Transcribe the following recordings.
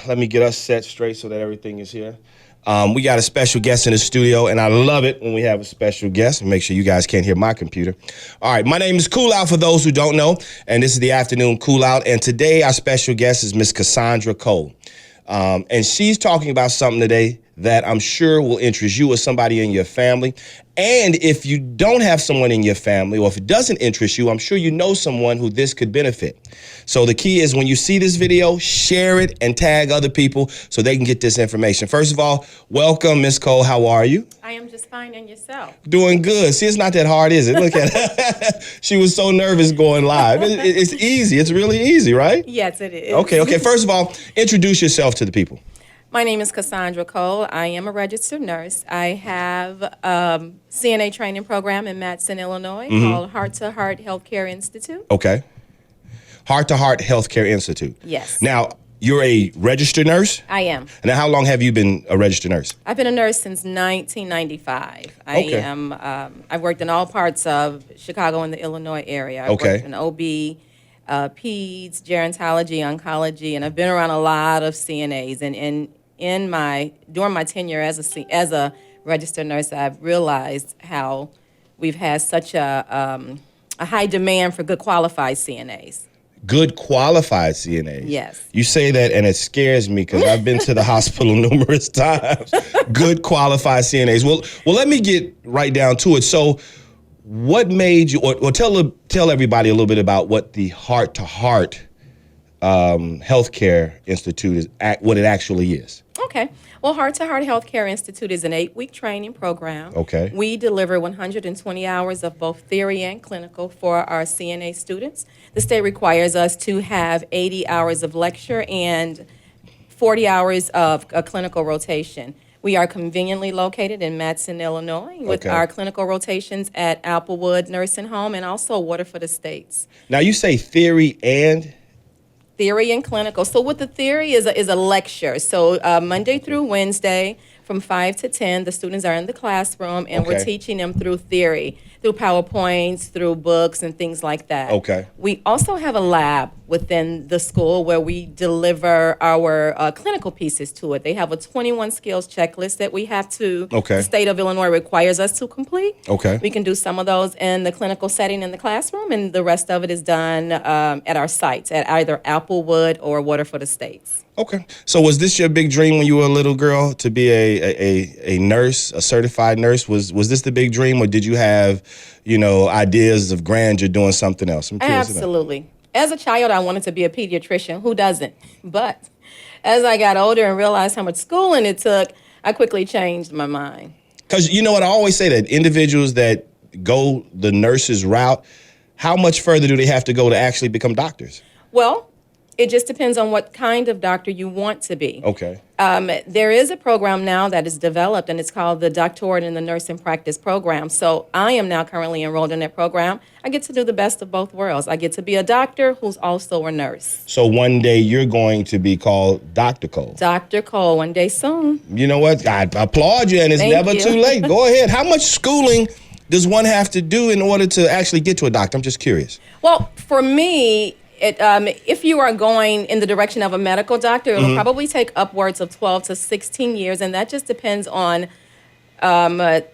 let me get us set straight so that everything is here. We got a special guest in the studio, and I love it when we have a special guest. Make sure you guys can't hear my computer. All right, my name is Koolout for those who don't know, and this is the afternoon Koolout. And today our special guest is Miss Cassandra Coles. And she's talking about something today that I'm sure will interest you or somebody in your family. And if you don't have someone in your family, or if it doesn't interest you, I'm sure you know someone who this could benefit. So the key is when you see this video, share it and tag other people so they can get this information. First of all, welcome, Miss Cole. How are you? I am just fine, and yourself? Doing good. See, it's not that hard, is it? Look at her. She was so nervous going live. It's easy. It's really easy, right? Yes, it is. Okay. First of all, introduce yourself to the people. My name is Cassandra Coles. I am a registered nurse. I have a CNA training program in Matteson, Illinois called Heart to Heart Healthcare Institute. Okay. Heart to Heart Healthcare Institute. Yes. Now, you're a registered nurse? I am. Now, how long have you been a registered nurse? I've been a nurse since 1995. Okay. I've worked in all parts of Chicago and the Illinois area. I've worked in OB, peds, gerontology, oncology, and I've been around a lot of CNAs. And during my tenure as a registered nurse, I've realized how we've had such a high demand for good qualified CNAs. Good qualified CNAs. Yes. You say that and it scares me because I've been to the hospital numerous times. Good qualified CNAs. Well, let me get right down to it. So what made you, or tell everybody a little bit about what the Heart to Heart Healthcare Institute is, what it actually is. Okay. Well, Heart to Heart Healthcare Institute is an 8-week training program. Okay. We deliver 120 hours of both theory and clinical for our CNA students. The state requires us to have 80 hours of lecture and 40 hours of a clinical rotation. We are conveniently located in Matteson, Illinois, with our clinical rotations at Applewood Nursing Home and also Waterford Estates. Now, you say theory and? Theory and clinical. So what the theory is a lecture. So Monday through Wednesday from 5 to 10, the students are in the classroom, and we're teaching them through theory, through PowerPoints, through books, and things like that. Okay. We also have a lab within the school where we deliver our clinical pieces to it. They have a 21 skills checklist that we have to, the state of Illinois requires us to complete. Okay. We can do some of those in the clinical setting in the classroom, and the rest of it is done at our sites at either Applewood or Waterford Estates. Okay. So was this your big dream when you were a little girl to be a nurse, a certified nurse? Was this the big dream, or did you have, ideas of grandeur doing something else? I'm curious. Absolutely. As a child, I wanted to be a pediatrician. Who doesn't? But as I got older and realized how much schooling it took, I quickly changed my mind. Because you know what? I always say that individuals that go the nurse's route, how much further do they have to go to actually become doctors? Well, it just depends on what kind of doctor you want to be. Okay. There is a program now that is developed, and it's called the Doctorate in the Nursing Practice Program. So I am now currently enrolled in that program. I get to do the best of both worlds. I get to be a doctor who's also a nurse. So one day you're going to be called Dr. Cole. Dr. Cole, one day soon. You know what? I applaud you, and it's never too late. Go ahead. How much schooling does one have to do in order to actually get to a doctor? I'm just curious. Well, for me, if you are going in the direction of a medical doctor, it will probably take upwards of 12 to 16 years, and that just depends on what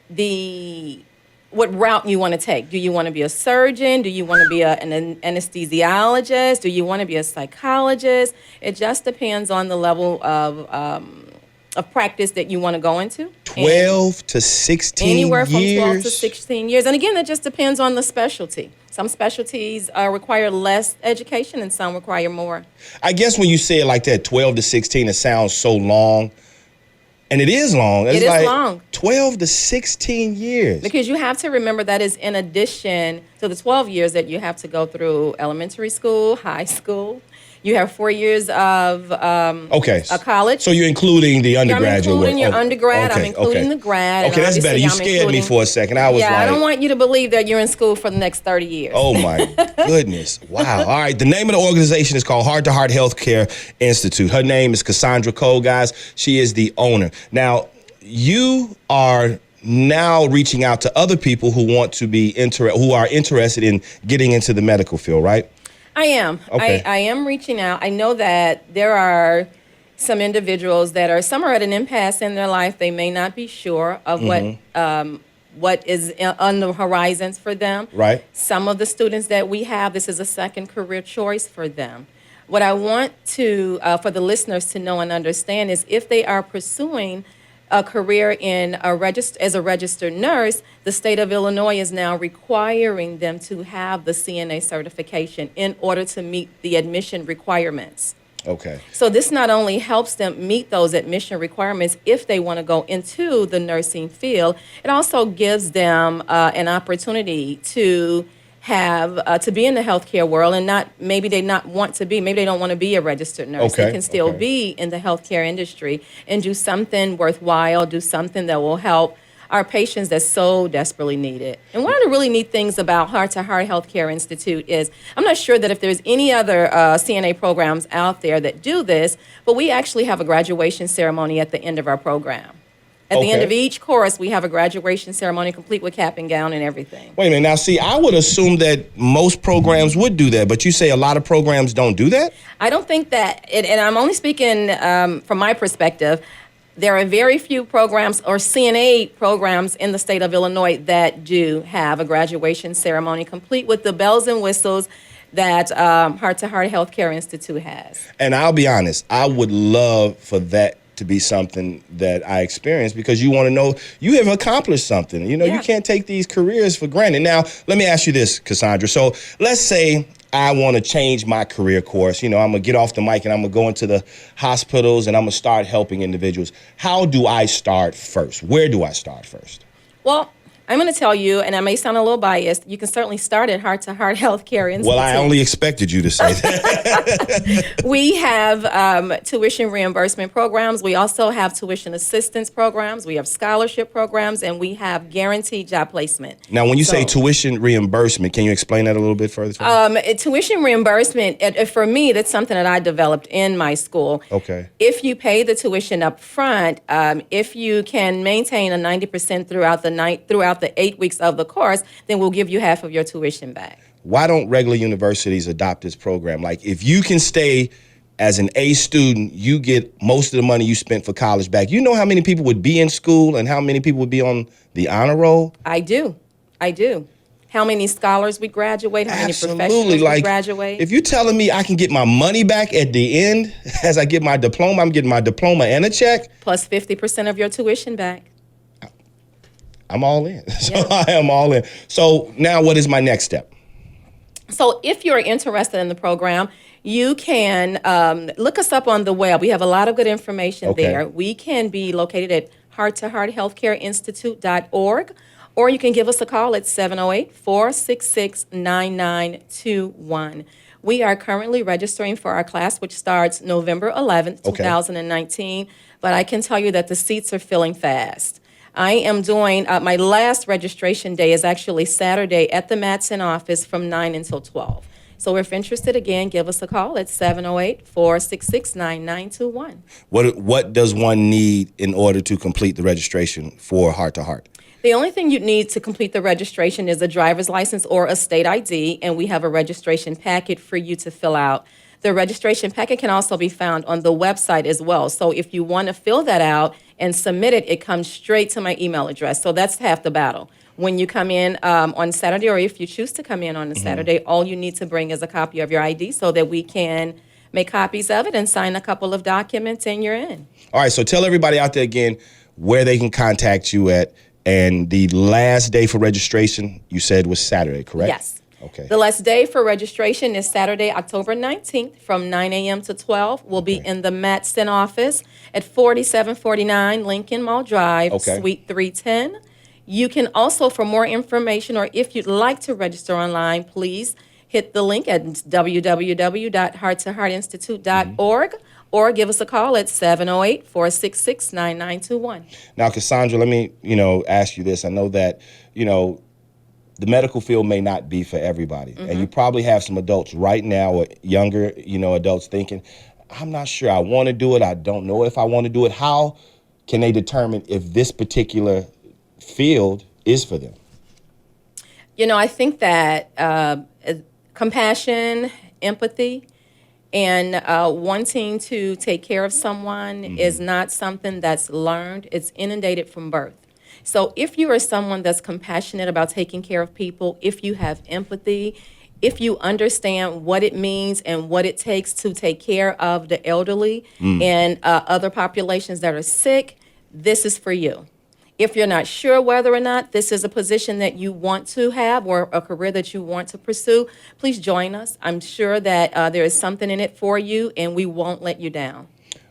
route you want to take. Do you want to be a surgeon? Do you want to be an anesthesiologist? Do you want to be a psychologist? It just depends on the level of practice that you want to go into. 12 to 16 Anywhere from years? 12 to 16 years. And again, that just depends on the specialty. Some specialties require less education and some require more. I guess when you say it like that, 12 to 16, it sounds so long. And it is long. It is long. 12 to 16 years. Because you have to remember that is in addition to the 12 years that you have to go through elementary school, high school. You have 4 years of a college. So you're including the undergraduate I'm including work. your undergrad. I'm including the grad. Okay, that's better. You scared me for a second. I was I don't want you to believe that you're in school for the next 30 years. Oh, my goodness. Wow. All right. The name of the organization is called Heart to Heart Healthcare Institute. Her name is Cassandra Coles, guys. She is the owner. Now, you are now reaching out to other people who want to be who are interested in getting into the medical field, right? I am. Okay. I am reaching out. I know that there are some individuals that are, some are at an impasse in their life. They may not be sure of what is on the horizons for them. Right. Some of the students that we have, this is a second career choice for them. What I want to, for the listeners to know and understand is if they are pursuing a career in as a registered nurse, the state of Illinois is now requiring them to have the CNA certification in order to meet the admission requirements. Okay. So this not only helps them meet those admission requirements if they want to go into the nursing field, it also gives them an opportunity to have to be in the healthcare world and maybe they don't want to be a registered nurse. Okay, They can still be in the healthcare industry and do something worthwhile, do something that will help our patients that so desperately need it. And one of the really neat things about Heart to Heart Healthcare Institute is, I'm not sure that if there's any other CNA programs out there that do this, but we actually have a graduation ceremony at the end of our program. At the end of each course, we have a graduation ceremony complete with cap and gown and everything. Wait a minute. Now, see, I would assume that most programs would do that, but you say a lot of programs don't do that? I don't think that, and I'm only speaking from my perspective, there are very few programs or CNA programs in the state of Illinois that do have a graduation ceremony complete with the bells and whistles that Heart to Heart Healthcare Institute has. And I'll be honest, I would love for that to be something that I experience because you want to know you have accomplished something. You know, you can't take these careers for granted. Now, let me ask you this, Cassandra. So let's say I want to change my career course. You know, I'm going to get off the mic and I'm going to go into the hospitals and I'm going to start helping individuals. How do I start first? Where do I start first? Well, I'm going to tell you, and I may sound a little biased, you can certainly start at Heart to Heart Healthcare Institute. Well, I only expected you to say that. We have tuition reimbursement programs. We also have tuition assistance programs. We have scholarship programs, and we have guaranteed job placement. Now, when you say tuition reimbursement, can you explain that a little bit further? Tuition reimbursement, for me, that's something that I developed in my school. Okay. If you pay the tuition up front, if you can maintain a 90% throughout the 8 weeks of the course, then we'll give you half of your tuition back. Why don't regular universities adopt this program? Like, if you can stay as an A student, you get most of the money you spent for college back. You know how many people would be in school and how many people would be on the honor roll? I do. How many scholars we graduate? How many professionals we graduate? If you're telling me I can get my money back at the end as I get my diploma, I'm getting my diploma and a check. Plus 50% of your tuition back. I'm all in. I am all in. So now what is my next step? So if you're interested in the program, you can look us up on the web. We have a lot of good information there. We can be located at hearttohearthealthcareinstitute.org, or you can give us a call at 708-466-9921. We are currently registering for our class, which starts November 11th, 2019, but I can tell you that the seats are filling fast. I am doing, my last registration day is actually Saturday at the Matson office from 9 until 12. So if interested, again, give us a call at 708-466-9921. What does one need in order to complete the registration for Heart to Heart? The only thing you need to complete the registration is a driver's license or a state ID, and we have a registration packet for you to fill out. The registration packet can also be found on the website as well. So if you want to fill that out and submit it, it comes straight to my email address. So that's half the battle. When you come in on Saturday, or if you choose to come in on a Saturday, all you need to bring is a copy of your ID so that we can make copies of it and sign a couple of documents, and you're in. All right, so tell everybody out there again where they can contact you at. And the last day for registration, you said, was Saturday, correct? Yes. Okay. The last day for registration is Saturday, October 19th from 9 a.m. to 12. We'll be in the Matson office at 4749 Lincoln Mall Drive, Suite 310. You can also, for more information, or if you'd like to register online, please hit the link at www.hearttoheartinstitute.org or give us a call at 708-466-9921. Now, Cassandra, let me, ask you this. I know that, the medical field may not be for everybody. And you probably have some adults right now, or younger, adults thinking, I'm not sure I want to do it. I don't know if I want to do it. How can they determine if this particular field is for them? I think that compassion, empathy, And wanting to take care of someone is not something that's learned, it's inundated from birth. So if you are someone that's compassionate about taking care of people, if you have empathy, if you understand what it means and what it takes to take care of the elderly and other populations that are sick, this is for you. If you're not sure whether or not this is a position that you want to have or a career that you want to pursue, please join us. I'm sure that there is something in it for you, and we won't let you down.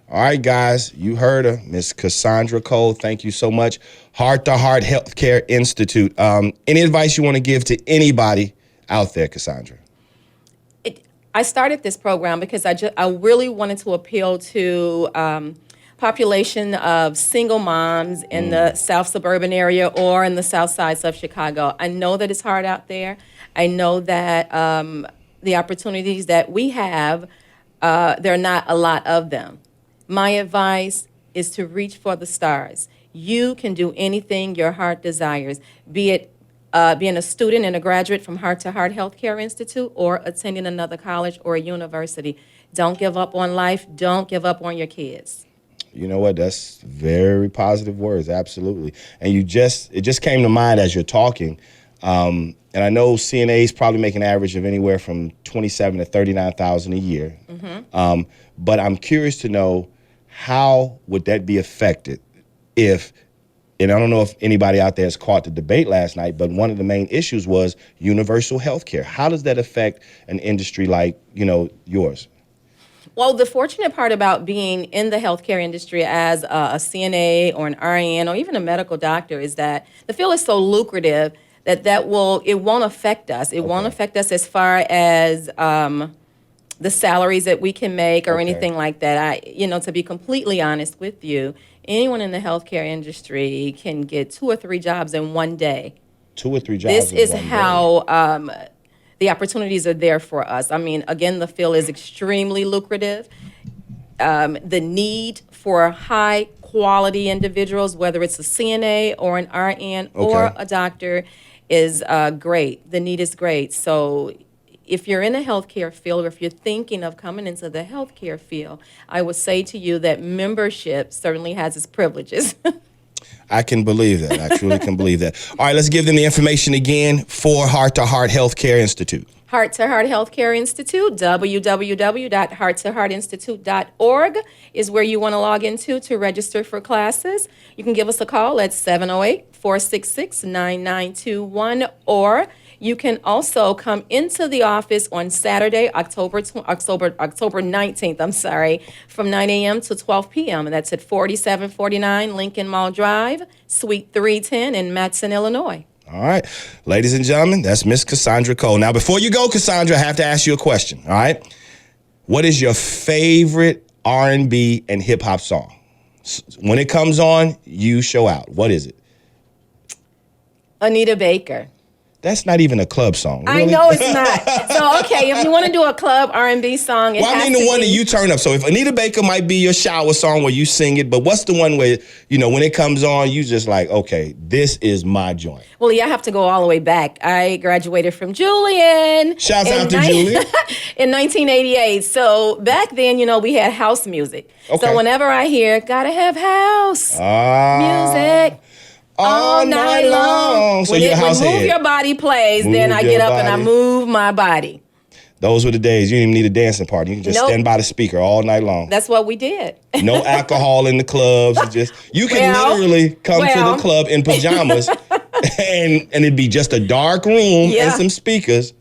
All right, guys, you heard her, Miss Cassandra Coles. Thank you so much. Heart to Heart Healthcare Institute. Any advice you want to give to anybody out there, Cassandra? I started this program because I really wanted to appeal to population of single moms in the South suburban area or in the South sides of Chicago. I know that it's hard out there. I know that the opportunities that we have, there are not a lot of them. My advice is to reach for the stars. You can do anything your heart desires, be it being a student and a graduate from Heart to Heart Healthcare Institute or attending another college or a university. Don't give up on life. Don't give up on your kids. You know what? That's very positive words. Absolutely. And it just came to mind as you're talking. And I know CNAs probably make an average of anywhere from 27 to 39,000 a year. But I'm curious to know, how would that be affected if, and I don't know if anybody out there has caught the debate last night, but one of the main issues was universal health care. How does that affect an industry like, yours? Well, the fortunate part about being in the healthcare industry as a CNA or an RN or even a medical doctor is that the field is so lucrative that it won't affect us. It won't affect us as far as the salaries that we can make or anything like that. To be completely honest with you, anyone in the healthcare industry can get 2 or 3 jobs in one day. 2 or 3 jobs. This is how the opportunities are there for us. I mean, again, the field is extremely lucrative. The need for high quality individuals, whether it's a CNA or an RN or a doctor, is great. The need is great. So if you're in the healthcare field or if you're thinking of coming into the healthcare field, I would say to you that membership certainly has its privileges. I can believe that. I truly can believe that. All right, let's give them the information again for Heart to Heart Healthcare Institute. Heart to Heart Healthcare Institute, www.hearttoheartinstitute.org is where you want to log into to register for classes. You can give us a call at 708-466-9921, or you can also come into the office on Saturday, October 19th, from 9 a.m. to 12 p.m. And that's at 4749 Lincoln Mall Drive, Suite 310 in Matson, Illinois. All right. Ladies and gentlemen, that's Miss Cassandra Cole. Now, before you go, Cassandra, I have to ask you a question, all right? What is your favorite R&B and hip-hop song? When it comes on, you show out. What is it? Anita Baker. That's not even a club song. Really? I know it's not. So, okay, if you want to do a club R&B song, the one that you turn up. So if Anita Baker might be your shower song where you sing it, but what's the one where, when it comes on, you just like, okay, this is my joint. Well, I have to go all the way back. I graduated from Julian. Shouts out to Julian. In 1988. So back then, we had house music. Okay. So whenever I hear, gotta have house music. All night long. So when you're a house when head. Move Your Body plays, then I get up and I move my body. Those were the days. You didn't even need a dancing party. You can just stand by the speaker all night long. That's what we did. No alcohol in the clubs. You can literally come to the club in pajamas and it'd be just a dark room and some speakers.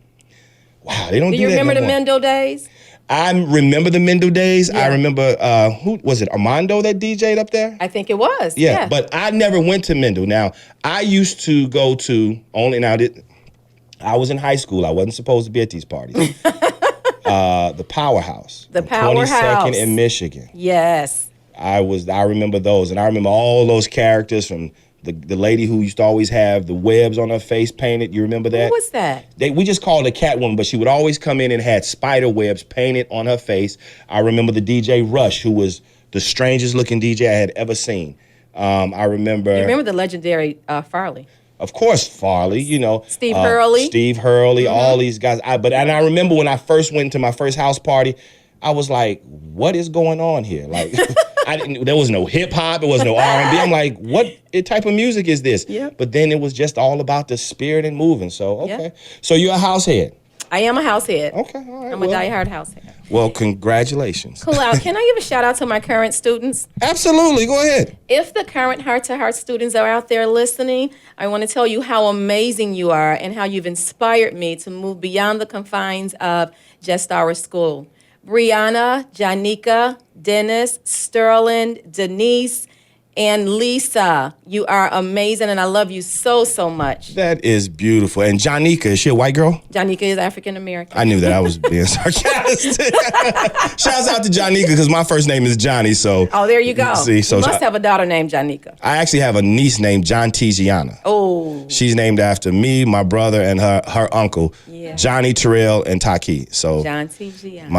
Wow, they don't do that. Do you remember the Mendo days? I remember the Mendo days. Yeah. I remember, who was it, Armando that DJ'd up there? I think it was. Yeah, but I never went to Mendo. Now, I used to go to, I was in high school. I wasn't supposed to be at these parties. The Powerhouse. The Powerhouse. 22nd in Michigan. Yes. I remember those. And I remember all those characters from the lady who used to always have the webs on her face painted. You remember that? Who was that? We just called her Catwoman, but she would always come in and had spider webs painted on her face. I remember the DJ Rush, who was the strangest looking DJ I had ever seen. I remember... You remember the legendary Farley? Of course, Farley, Steve Hurley. All these guys. And I remember when I first went to my first house party, I was like, what is going on here? Like, there was no hip hop, it was no R&B. I'm like, what type of music is this? Yep. But then it was just all about the spirit and moving. So, okay. Yep. So you're a house head. I am a house head. Okay, all right. I'm a diehard house head. Well, congratulations. Koolout, can I give a shout out to my current students? Absolutely, go ahead. If the current heart-to-heart students are out there listening, I want to tell you how amazing you are and how you've inspired me to move beyond the confines of just our school. Brianna, Janika, Dennis, Sterling, Denise, and Lisa, you are amazing, and I love you so, so much. That is beautiful. And Janika, is she a white girl? Janika is African American. I knew that. I was being sarcastic. Shouts out to Janika because my first name is Johnny. So oh, there you go. See, so you must have a daughter named Janika. I actually have a niece named John Tiziana. Oh, she's named after me, my brother, and her uncle, Johnny Terrell and Taki. So John Tiziana.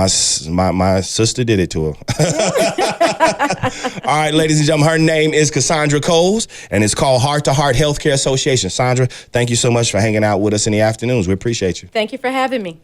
My sister did it to her. All right, ladies and gentlemen, her name is Cassandra Coles, and it's called Heart to Heart Healthcare Association. Sandra, thank you so much for hanging out with us in the afternoons. We appreciate you. Thank you for having me.